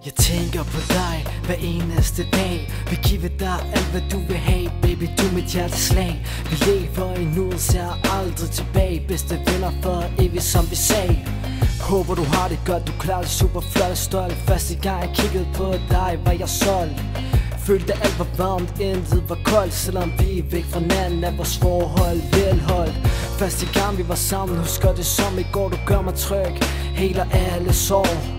Jeg tænker på dig hver eneste dag. Vil give dig alt hvad du vil have. Baby, du er mit hjerteslag. Vi lever i nuet, ser aldrig tilbage. Bedste venner for evigt, som vi sagde. Håber du har det godt, du klarer det super flot og stolt. Første gang jeg kiggede på dig, var jeg solgt. Følte alt var varmt, intet var koldt. Selvom vi er væk fra hinanden, er vores forhold velholdt. Første gang vi var sammen, husker det som i går. Du gør mig tryg, heler alle sår.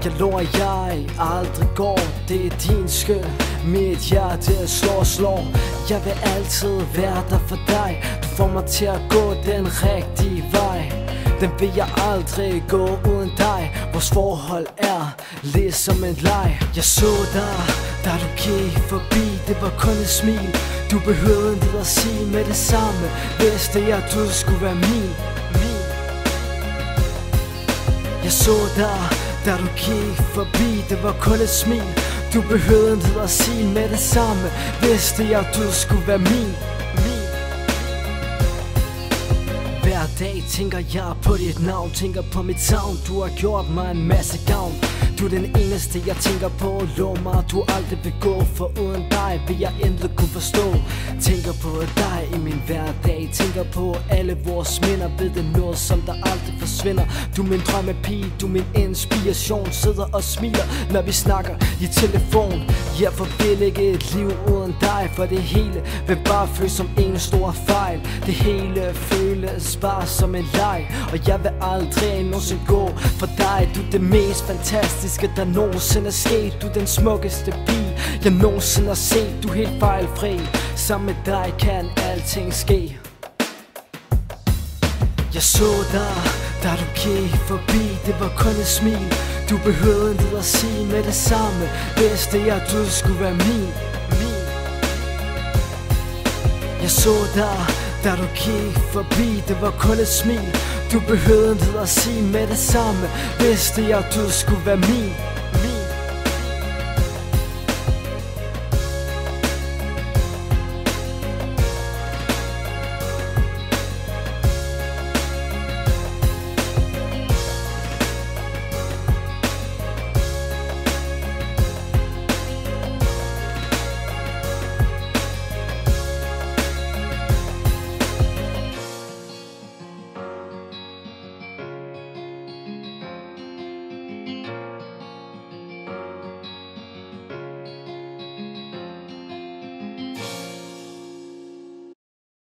Jeg lover jeg aldrig går, det er din skyld. Mit hjerte slår og slår. Jeg vil altid være der for dig. Du får mig til at gå den rigtige vej. Den vil jeg aldrig gå uden dig. Vores forhold er ligesom en leg. Jeg så dig, da du gik forbi. Det var kun et smil. Du behøvede ikke at sige med det samme. Vidste jeg du skulle være min. Jeg så dig, da du gik forbi, det var kun et smil. Du behøvede ikke at sige med det samme. Vidste jeg du skulle være min. Hver dag tænker jeg på dit navn, tænker på mit savn. Du har gjort mig en masse gavn. Du er den eneste jeg tænker på. Lov mig du aldrig vil gå, for uden dig vil jeg intet kunne forstå. Tænker på dig i min hverdag, tænker på alle vores minder. Ved det noget som der aldrig forsvinder. Du er min drømmepige, du er min inspiration. Sidder og smiler når vi snakker i telefon. Jeg vil ikke et liv uden dig, for det hele vil bare føles som en stor fejl. Det hele føles bare som en leg, og jeg vil aldrig nogensinde gå for dig. Du er det mest fantastiske der nogensinde er sket. Du er den smukkeste pige jeg nogensinde har set. Du er helt fejlfri, sammen med dig kan alting ske. Jeg så dig, da du gik forbi. Det var kun et smil. Du behøvede ikke at sige med det samme. Vidste jeg du skulle være min. Jeg så dig, da du gik forbi. Det var kun et smil. Du behøvede ikke at sige med det samme. Vidste jeg du skulle være min.